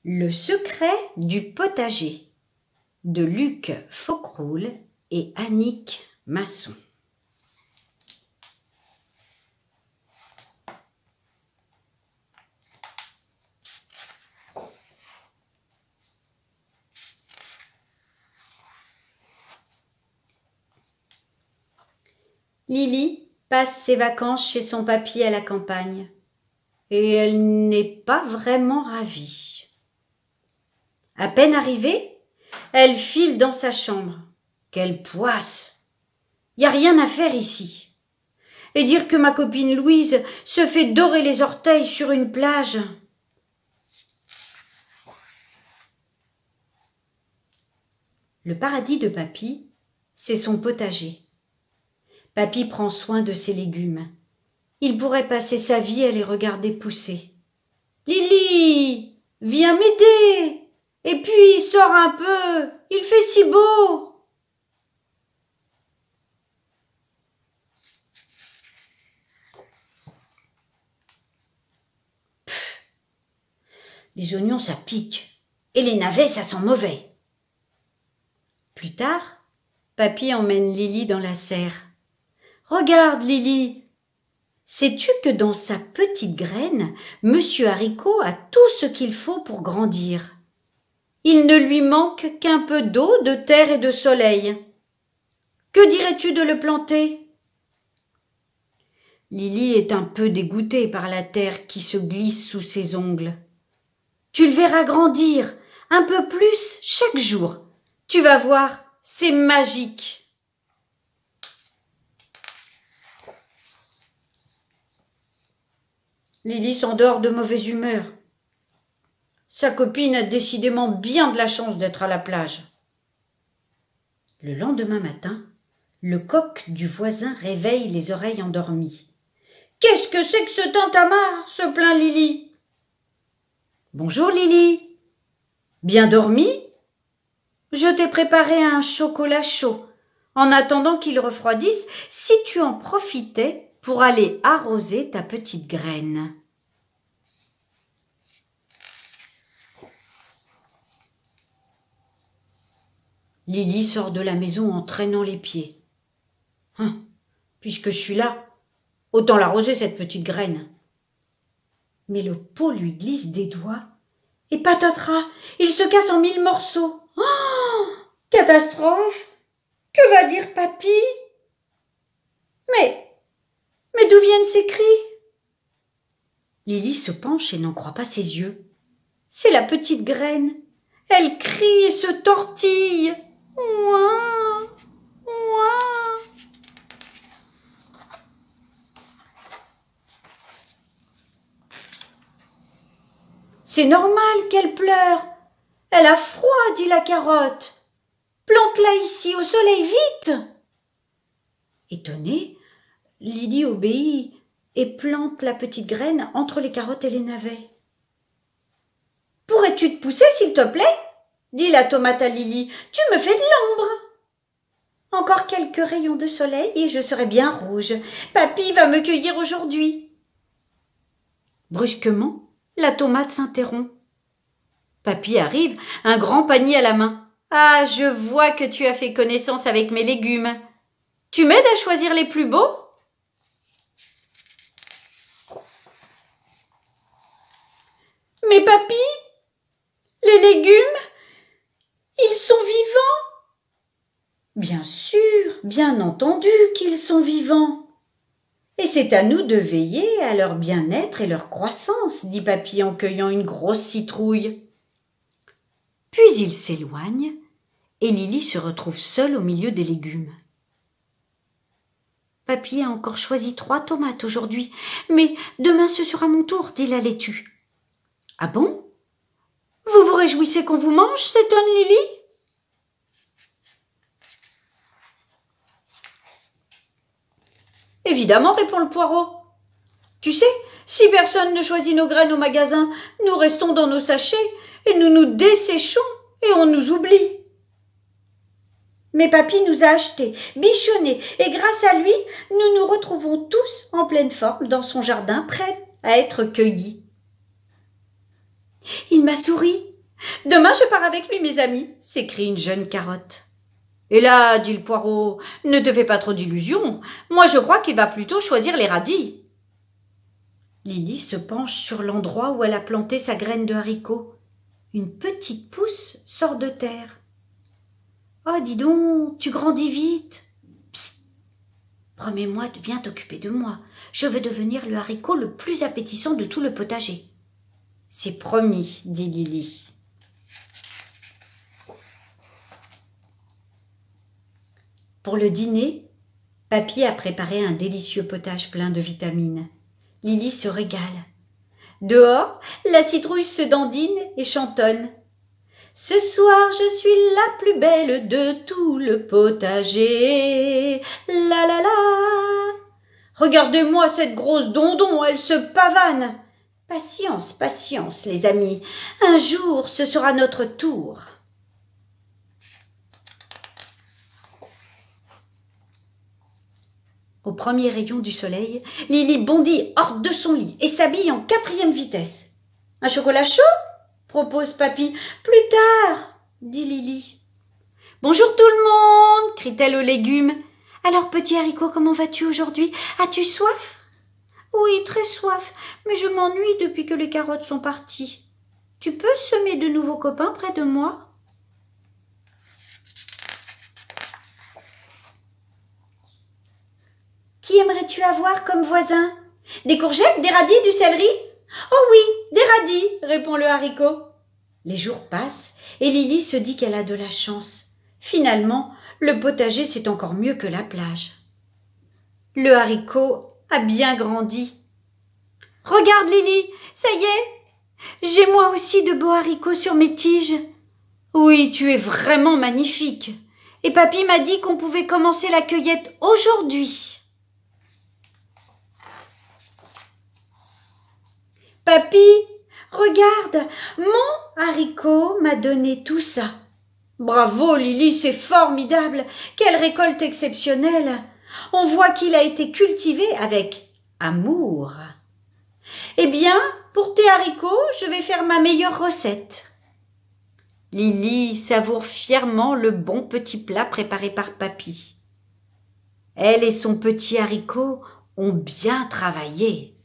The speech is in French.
Le secret du potager de Luc Faucroul et Annick Masson. Lily passe ses vacances chez son papy à la campagne et elle n'est pas vraiment ravie. À peine arrivée, elle file dans sa chambre. Quelle poisse! Y a rien à faire ici. Et dire que ma copine Louise se fait dorer les orteils sur une plage. Le paradis de papy, c'est son potager. Papy prend soin de ses légumes. Il pourrait passer sa vie à les regarder pousser. « Lily, viens m'aider! Et puis, sors un peu, il fait si beau !» Pff, les oignons, ça pique, et les navets, ça sent mauvais. Plus tard, papy emmène Lily dans la serre. « Regarde, Lily, sais-tu que dans sa petite graine, Monsieur Haricot a tout ce qu'il faut pour grandir? Il ne lui manque qu'un peu d'eau, de terre et de soleil. Que dirais-tu de le planter ?» Lily est un peu dégoûtée par la terre qui se glisse sous ses ongles. « Tu le verras grandir, un peu plus chaque jour. Tu vas voir, c'est magique. » Lily s'endort de mauvaise humeur. Sa copine a décidément bien de la chance d'être à la plage. Le lendemain matin, le coq du voisin réveille les oreilles endormies. « Qu'est-ce que c'est que ce tintamarre ?» se plaint Lily. « Bonjour Lily. Bien dormi ? Je t'ai préparé un chocolat chaud. En attendant qu'il refroidisse, si tu en profitais pour aller arroser ta petite graine. » Lily sort de la maison en traînant les pieds. Puisque je suis là, autant l'arroser cette petite graine. Mais le pot lui glisse des doigts et patatras, il se casse en 1000 morceaux. Oh, catastrophe! Que va dire papy? Mais d'où viennent ces cris? Lily se penche et n'en croit pas ses yeux. C'est la petite graine. Elle crie et se tortille. Ouin, ouin. C'est normal qu'elle pleure. Elle a froid, dit la carotte. Plante-la ici, au soleil, vite! Étonnée, Lily obéit et plante la petite graine entre les carottes et les navets. « Pourrais-tu te pousser, s'il te plaît ?» dit la tomate à Lily. « Tu me fais de l'ombre. Encore quelques rayons de soleil et je serai bien rouge. Papy va me cueillir aujourd'hui. » Brusquement, la tomate s'interrompt. Papy arrive, un grand panier à la main. « Ah, je vois que tu as fait connaissance avec mes légumes. Tu m'aides à choisir les plus beaux ?» « Mais papy, les légumes, ils sont vivants !»« Bien sûr, bien entendu qu'ils sont vivants. Et c'est à nous de veiller à leur bien-être et leur croissance, dit papy en cueillant une grosse citrouille. Puis il s'éloigne et Lily se retrouve seule au milieu des légumes. Papy a encore choisi 3 tomates aujourd'hui, mais demain ce sera mon tour, dit la laitue. Ah bon? Vous vous réjouissez qu'on vous mange, s'étonne Lily. Évidemment, répond le poireau. Tu sais, si personne ne choisit nos graines au magasin, nous restons dans nos sachets et nous nous desséchons et on nous oublie. Mais papy nous a achetés, bichonnés, et grâce à lui, nous nous retrouvons tous en pleine forme dans son jardin, prêts à être cueillis. Il m'a souri, Demain je pars avec lui, mes amis, s'écrie une jeune carotte. Et là, dit le poireau, ne te fais pas trop d'illusions. Moi je crois qu'il va plutôt choisir les radis. Lily se penche sur l'endroit où elle a planté sa graine de haricot. Une petite pousse sort de terre. Oh, dis donc, tu grandis vite. Psst. Promets-moi de bien t'occuper de moi. Je veux devenir le haricot le plus appétissant de tout le potager. C'est promis, dit Lily. Pour le dîner, Papy a préparé un délicieux potage plein de vitamines. Lily se régale. Dehors, la citrouille se dandine et chantonne. Ce soir, je suis la plus belle de tout le potager. La la la. Regardez-moi cette grosse dondon, elle se pavane. Patience, patience, les amis. Un jour, ce sera notre tour. Au premier rayon du soleil, Lily bondit hors de son lit et s'habille en 4e vitesse. « Un chocolat chaud ?» propose Papy. « Plus tard !» dit Lily. « Bonjour tout le monde !» crie-t-elle aux légumes. « Alors, petit haricot, comment vas-tu aujourd'hui? As-tu soif ?»« Oui, très soif, mais je m'ennuie depuis que les carottes sont parties. Tu peux semer de nouveaux copains près de moi ?» Qui aimerais-tu avoir comme voisin? Des courgettes, des radis, du céleri? Oh oui, des radis, répond le haricot. Les jours passent et Lily se dit qu'elle a de la chance. Finalement, le potager, c'est encore mieux que la plage. Le haricot a bien grandi. Regarde Lily, ça y est, j'ai moi aussi de beaux haricots sur mes tiges. Oui, tu es vraiment magnifique. Et papy m'a dit qu'on pouvait commencer la cueillette aujourd'hui. Papy, regarde, mon haricot m'a donné tout ça. Bravo Lily, c'est formidable. Quelle récolte exceptionnelle. On voit qu'il a été cultivé avec amour. Eh bien, pour tes haricots, je vais faire ma meilleure recette. Lily savoure fièrement le bon petit plat préparé par papy. Elle et son petit haricot ont bien travaillé.